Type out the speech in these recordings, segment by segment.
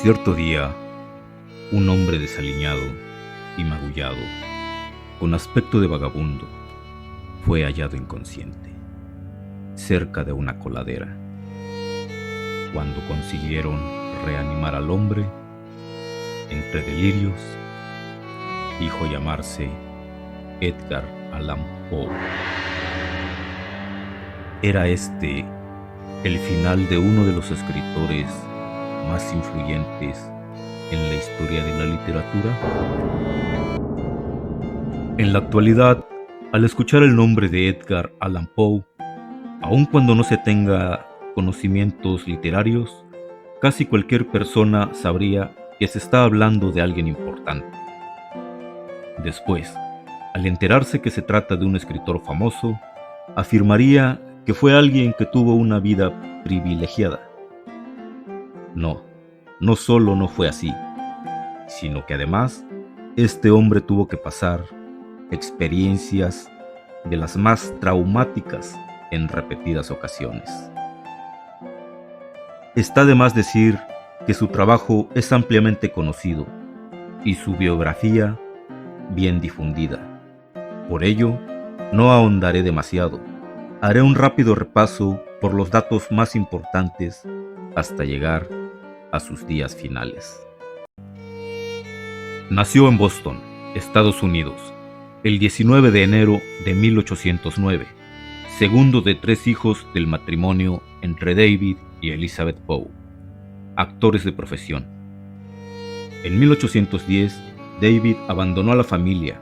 Cierto día, un hombre desaliñado y magullado, con aspecto de vagabundo, fue hallado inconsciente, cerca de una coladera. Cuando consiguieron reanimar al hombre, entre delirios, dijo llamarse Edgar Allan Poe. Era este el final de uno de los escritores más influyentes en la historia de la literatura. En la actualidad, al escuchar el nombre de Edgar Allan Poe, aun cuando no se tenga conocimientos literarios, casi cualquier persona sabría que se está hablando de alguien importante. Después, al enterarse que se trata de un escritor famoso, afirmaría que fue alguien que tuvo una vida privilegiada. No solo no fue así, sino que además, este hombre tuvo que pasar experiencias de las más traumáticas en repetidas ocasiones. Está de más decir que su trabajo es ampliamente conocido y su biografía bien difundida. Por ello, no ahondaré demasiado. Haré un rápido repaso por los datos más importantes hasta llegar a sus días finales. Nació en Boston, Estados Unidos, el 19 de enero de 1809, segundo de 3 hijos del matrimonio entre David y Elizabeth Poe, actores de profesión. En 1810, David abandonó a la familia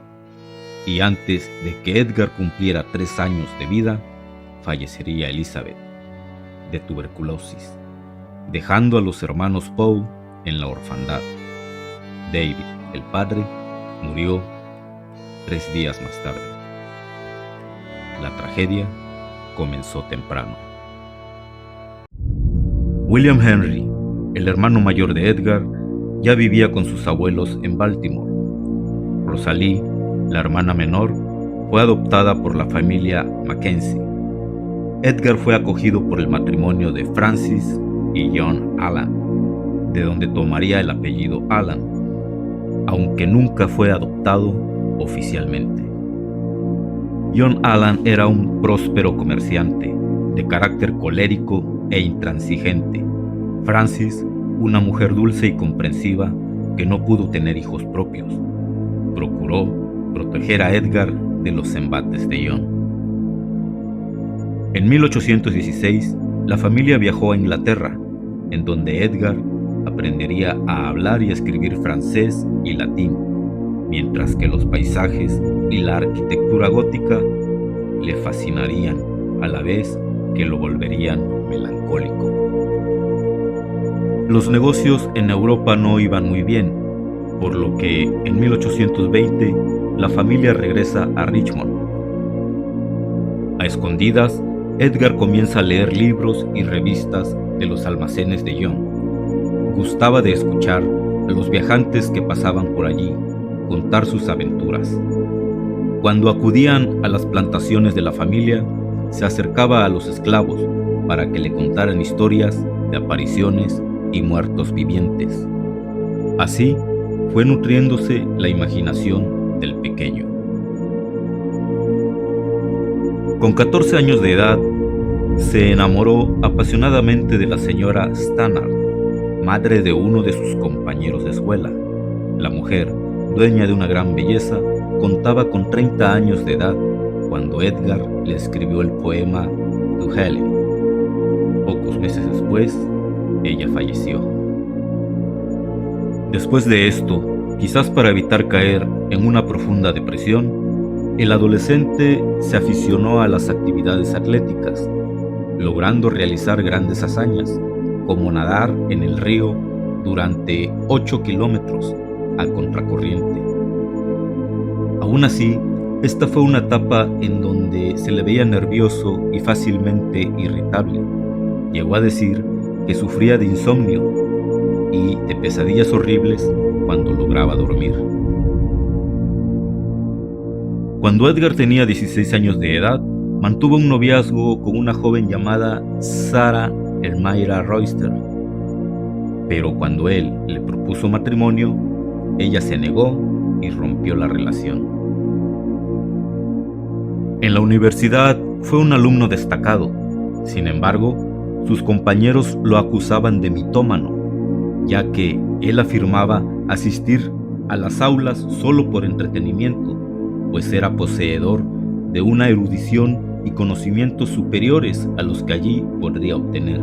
y antes de que Edgar cumpliera 3 años de vida, fallecería Elizabeth de tuberculosis, dejando a los hermanos Poe en la orfandad. David, el padre, murió 3 días más tarde. La tragedia comenzó temprano. William Henry, el hermano mayor de Edgar, ya vivía con sus abuelos en Baltimore. Rosalie, la hermana menor, fue adoptada por la familia Mackenzie. Edgar fue acogido por el matrimonio de Francis y John Allan, de donde tomaría el apellido Allan, aunque nunca fue adoptado oficialmente. John Allan era un próspero comerciante, de carácter colérico e intransigente. Francis, una mujer dulce y comprensiva que no pudo tener hijos propios, procuró proteger a Edgar de los embates de John. En 1816, la familia viajó a Inglaterra, en donde Edgar aprendería a hablar y a escribir francés y latín, mientras que los paisajes y la arquitectura gótica le fascinarían, a la vez que lo volverían melancólico. Los negocios en Europa no iban muy bien, por lo que en 1820 la familia regresa a Richmond. A escondidas, Edgar comienza a leer libros y revistas de los almacenes de John. Gustaba de escuchar a los viajantes que pasaban por allí contar sus aventuras. Cuando acudían a las plantaciones de la familia, se acercaba a los esclavos para que le contaran historias de apariciones y muertos vivientes. Así fue nutriéndose la imaginación del pequeño. Con 14 años de edad, se enamoró apasionadamente de la señora Stannard, madre de uno de sus compañeros de escuela. La mujer, dueña de una gran belleza, contaba con 30 años de edad cuando Edgar le escribió el poema To Helen. Pocos meses después, ella falleció. Después de esto, quizás para evitar caer en una profunda depresión, el adolescente se aficionó a las actividades atléticas, logrando realizar grandes hazañas, como nadar en el río durante 8 kilómetros a contracorriente. Aún así, esta fue una etapa en donde se le veía nervioso y fácilmente irritable. Llegó a decir que sufría de insomnio y de pesadillas horribles cuando lograba dormir. Cuando Edgar tenía 16 años de edad, mantuvo un noviazgo con una joven llamada Sarah Elmira Royster. pero cuando él le propuso matrimonio, ella se negó y rompió la relación. En la universidad fue un alumno destacado. Sin embargo, sus compañeros lo acusaban de mitómano, ya que él afirmaba asistir a las aulas solo por entretenimiento, pues era poseedor de una erudición y conocimientos superiores a los que allí podría obtener.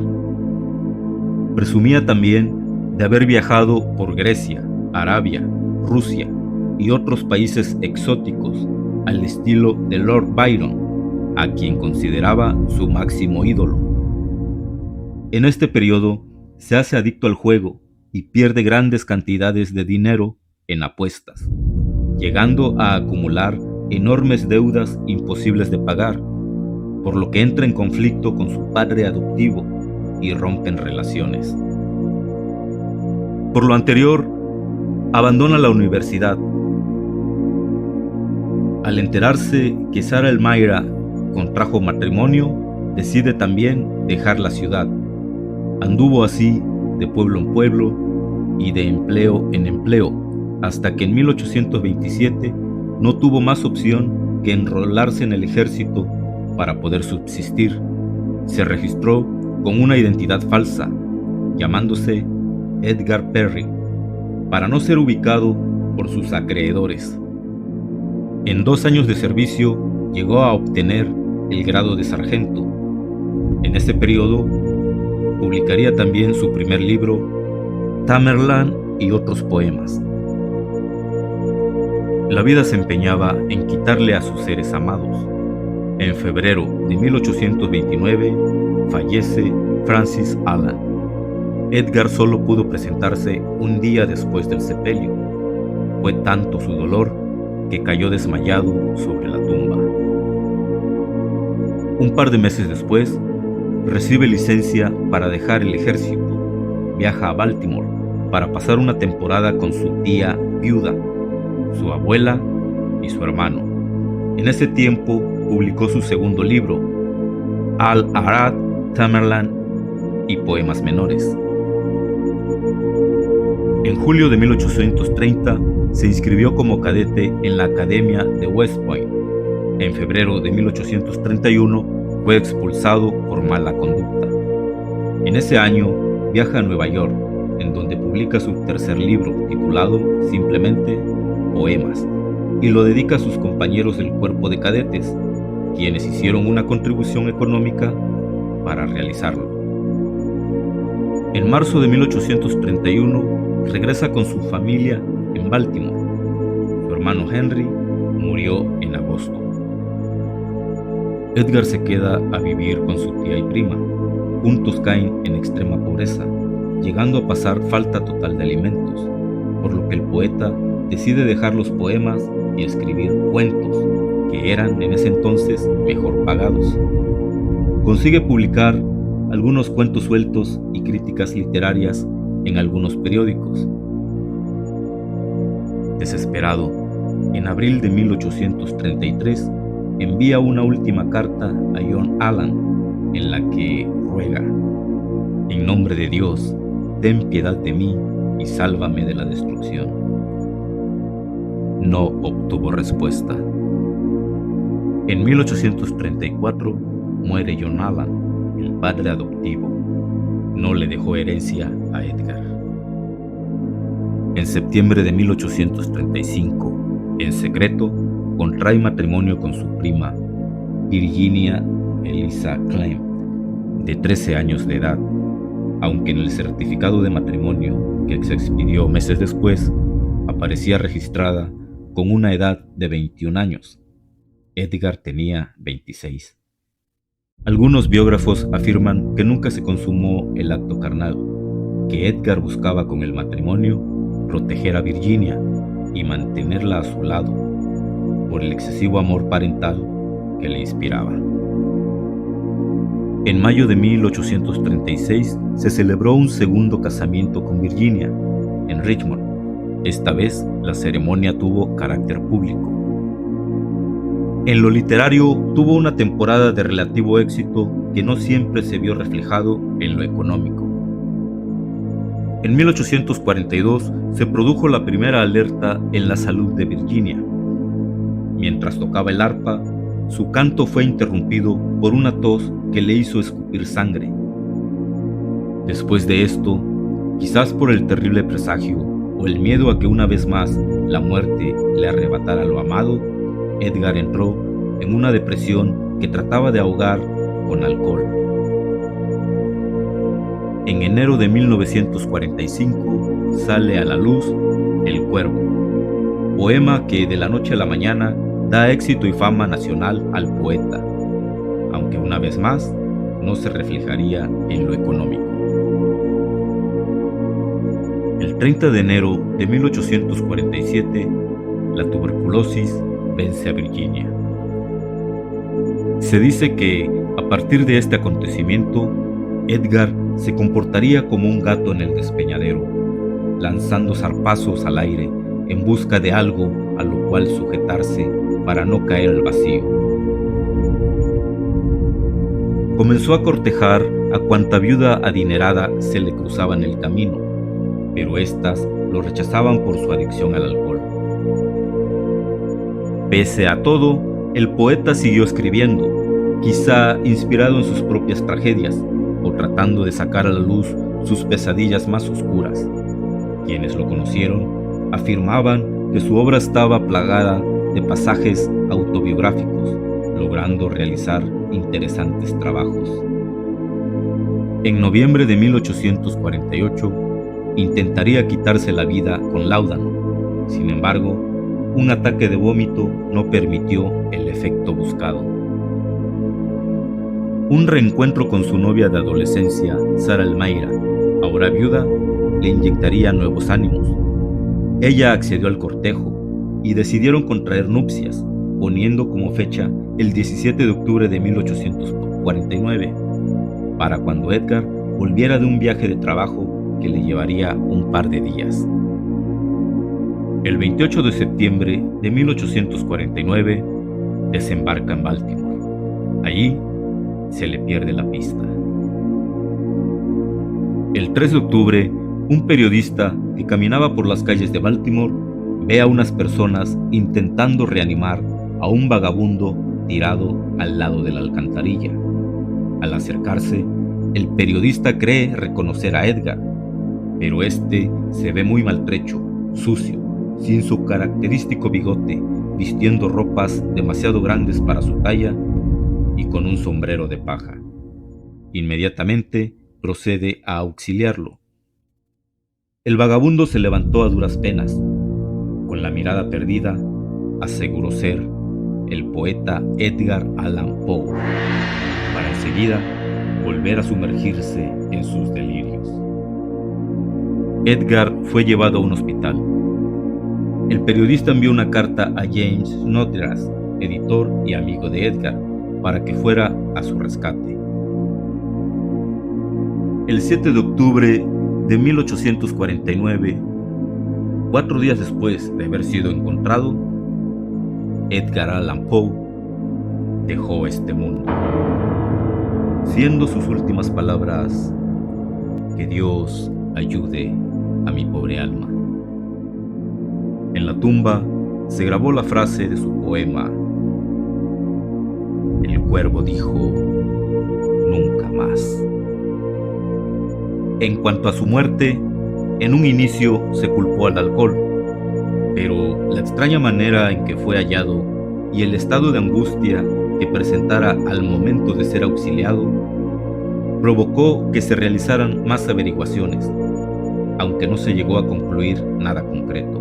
Presumía también de haber viajado por Grecia, Arabia, Rusia y otros países exóticos al estilo de Lord Byron, a quien consideraba su máximo ídolo. En este periodo se hace adicto al juego y pierde grandes cantidades de dinero en apuestas, llegando a acumular enormes deudas imposibles de pagar, por lo que entra en conflicto con su padre adoptivo y rompen relaciones. Por lo anterior, abandona la universidad. Al enterarse que Sarah Elmira contrajo matrimonio, decide también dejar la ciudad. Anduvo así de pueblo en pueblo y de empleo en empleo, hasta que en 1827 no tuvo más opción que enrolarse en el ejército para poder subsistir. Se registró con una identidad falsa, llamándose Edgar Perry, para no ser ubicado por sus acreedores. En 2 años de servicio llegó a obtener el grado de sargento. En ese periodo publicaría también su primer libro, Tamerlane y otros poemas. La vida se empeñaba en quitarle a sus seres amados. En febrero de 1829 fallece Francis Allan. Edgar solo pudo presentarse un día después del sepelio. Fue tanto su dolor que cayó desmayado sobre la tumba. Un par de meses después, recibe licencia para dejar el ejército. Viaja a Baltimore para pasar una temporada con su tía viuda, su abuela y su hermano. En ese tiempo publicó su segundo libro, Al-Arad, Tamerlane y Poemas Menores. En julio de 1830 se inscribió como cadete en la Academia de West Point. En febrero de 1831 fue expulsado por mala conducta. En ese año viaja a Nueva York, en donde publica su tercer libro, titulado simplemente Poemas, y lo dedica a sus compañeros del cuerpo de cadetes, quienes hicieron una contribución económica para realizarlo. En marzo de 1831 regresa con su familia en Baltimore. Su hermano Henry murió en agosto. Edgar se queda a vivir con su tía y prima. Juntos caen en extrema pobreza, llegando a pasar falta total de alimentos, por lo que el poeta decide dejar los poemas y escribir cuentos, que eran en ese entonces mejor pagados. Consigue publicar algunos cuentos sueltos y críticas literarias en algunos periódicos. Desesperado, en abril de 1833 envía una última carta a John Allan, en la que ruega: en nombre de Dios, ten piedad de mí y sálvame de la destrucción. No obtuvo respuesta. En 1834 muere John Allan, el padre adoptivo. No le dejó herencia a Edgar. En septiembre de 1835, en secreto, contrae matrimonio con su prima, Virginia Eliza Clem, de 13 años de edad, aunque en el certificado de matrimonio que se expidió meses después, aparecía registrada con una edad de 21 años. Edgar tenía 26. Algunos biógrafos afirman que nunca se consumó el acto carnal, que Edgar buscaba con el matrimonio proteger a Virginia y mantenerla a su lado, por el excesivo amor parental que le inspiraba. En mayo de 1836 se celebró un segundo casamiento con Virginia, en Richmond. Esta vez la ceremonia tuvo carácter público. En lo literario tuvo una temporada de relativo éxito que no siempre se vio reflejado en lo económico. En 1842 se produjo la primera alerta en la salud de Virginia. Mientras tocaba el arpa, su canto fue interrumpido por una tos que le hizo escupir sangre. Después de esto, quizás por el terrible presagio o el miedo a que una vez más la muerte le arrebatara lo amado, Edgar entró en una depresión que trataba de ahogar con alcohol. En enero de 1945 sale a la luz El Cuervo, poema que de la noche a la mañana da éxito y fama nacional al poeta, aunque una vez más no se reflejaría en lo económico. El 30 de enero de 1847, la tuberculosis vence a Virginia. Se dice que, a partir de este acontecimiento, Edgar se comportaría como un gato en el despeñadero, lanzando zarpazos al aire en busca de algo a lo cual sujetarse para no caer al vacío. Comenzó a cortejar a cuanta viuda adinerada se le cruzaba en el camino, pero éstas lo rechazaban por su adicción al alcohol. Pese a todo, el poeta siguió escribiendo, quizá inspirado en sus propias tragedias o tratando de sacar a la luz sus pesadillas más oscuras. Quienes lo conocieron afirmaban que su obra estaba plagada de pasajes autobiográficos, logrando realizar interesantes trabajos. En noviembre de 1848, intentaría quitarse la vida con láudano. Sin embargo, un ataque de vómito no permitió el efecto buscado. Un reencuentro con su novia de adolescencia, Sarah Elmayra, ahora viuda, le inyectaría nuevos ánimos. Ella accedió al cortejo y decidieron contraer nupcias, poniendo como fecha el 17 de octubre de 1849, para cuando Edgar volviera de un viaje de trabajo que le llevaría un par de días. El 28 de septiembre de 1849 desembarca en Baltimore. Allí se le pierde la pista. El 3 de octubre, un periodista que caminaba por las calles de Baltimore ve a unas personas intentando reanimar a un vagabundo tirado al lado de la alcantarilla. Al acercarse, el periodista cree reconocer a Edgar, pero este se ve muy maltrecho, sucio, sin su característico bigote, vistiendo ropas demasiado grandes para su talla y con un sombrero de paja. Inmediatamente procede a auxiliarlo. El vagabundo se levantó a duras penas. Con la mirada perdida, aseguró ser el poeta Edgar Allan Poe, para enseguida volver a sumergirse en sus delirios. Edgar fue llevado a un hospital. El periodista envió una carta a James Snodgrass, editor y amigo de Edgar, para que fuera a su rescate. El 7 de octubre de 1849, 4 días después de haber sido encontrado, Edgar Allan Poe dejó este mundo, siendo sus últimas palabras: "Que Dios ayude a mi pobre alma". En la tumba se grabó la frase de su poema: "El cuervo dijo, nunca más". En cuanto a su muerte, en un inicio se culpó al alcohol, pero la extraña manera en que fue hallado y el estado de angustia que presentara al momento de ser auxiliado provocó que se realizaran más averiguaciones, aunque no se llegó a concluir nada concreto.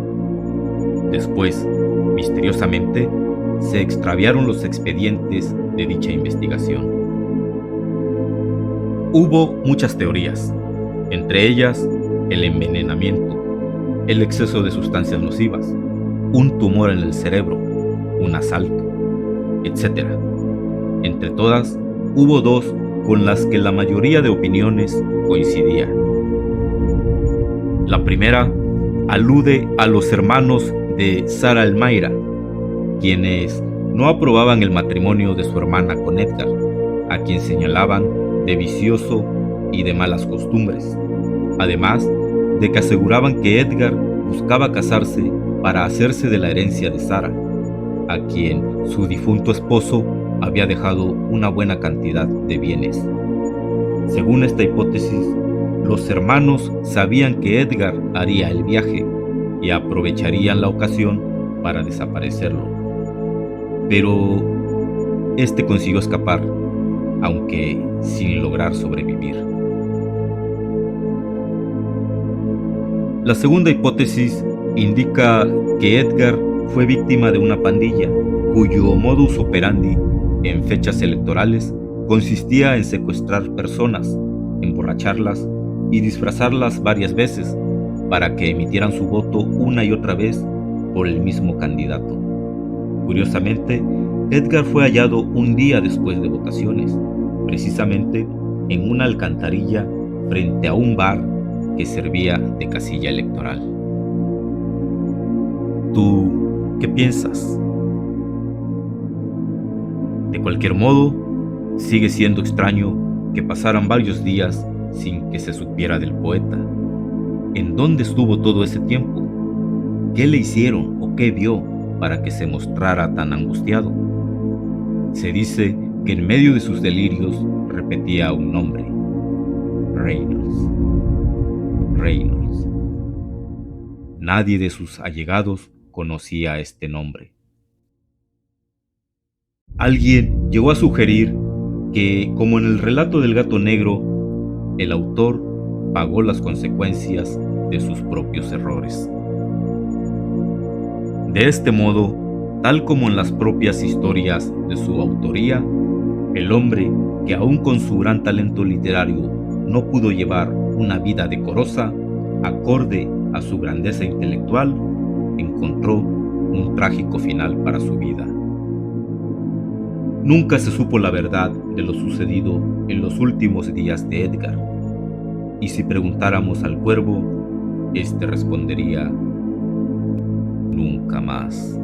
Después, misteriosamente, se extraviaron los expedientes de dicha investigación. Hubo muchas teorías, entre ellas el envenenamiento, el exceso de sustancias nocivas, un tumor en el cerebro, un asalto, etc. Entre todas, hubo dos con las que la mayoría de opiniones coincidía. La primera alude a los hermanos de Sarah Elmayra, quienes no aprobaban el matrimonio de su hermana con Edgar, a quien señalaban de vicioso y de malas costumbres, además de que aseguraban que Edgar buscaba casarse para hacerse de la herencia de Sara, a quien su difunto esposo había dejado una buena cantidad de bienes. Según esta hipótesis, los hermanos sabían que Edgar haría el viaje y aprovecharían la ocasión para desaparecerlo. Pero este consiguió escapar, aunque sin lograr sobrevivir. La segunda hipótesis indica que Edgar fue víctima de una pandilla cuyo modus operandi en fechas electorales consistía en secuestrar personas, emborracharlas y disfrazarlas varias veces para que emitieran su voto una y otra vez por el mismo candidato. Curiosamente, Edgar fue hallado un día después de votaciones, precisamente en una alcantarilla frente a un bar que servía de casilla electoral. ¿Tú qué piensas? De cualquier modo, sigue siendo extraño que pasaran varios días sin que se supiera del poeta. ¿En dónde estuvo todo ese tiempo? ¿Qué le hicieron o qué vio para que se mostrara tan angustiado? Se dice que en medio de sus delirios repetía un nombre: Reynolds. Reynolds. Nadie de sus allegados conocía este nombre. Alguien llegó a sugerir que, como en el relato del gato negro, el autor pagó las consecuencias de sus propios errores. De este modo, tal como en las propias historias de su autoría, el hombre que aún con su gran talento literario no pudo llevar una vida decorosa, acorde a su grandeza intelectual, encontró un trágico final para su vida. Nunca se supo la verdad de lo sucedido en los últimos días de Edgar, y si preguntáramos al cuervo, éste respondería: nunca más,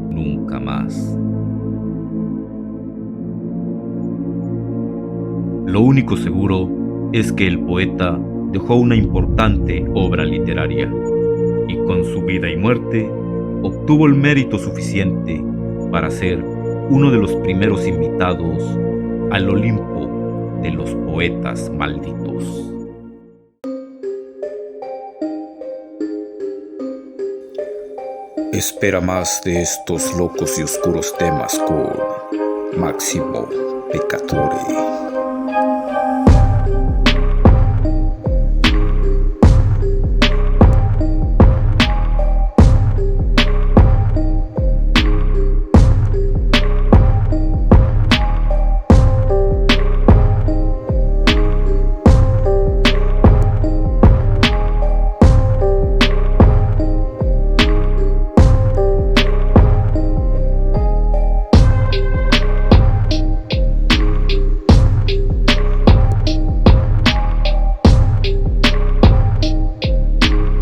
nunca más. Lo único seguro es que el poeta dejó una importante obra literaria y con su vida y muerte obtuvo el mérito suficiente para ser uno de los primeros invitados al Olimpo de los poetas malditos. Espera más de estos locos y oscuros temas con Máximo Peccatore.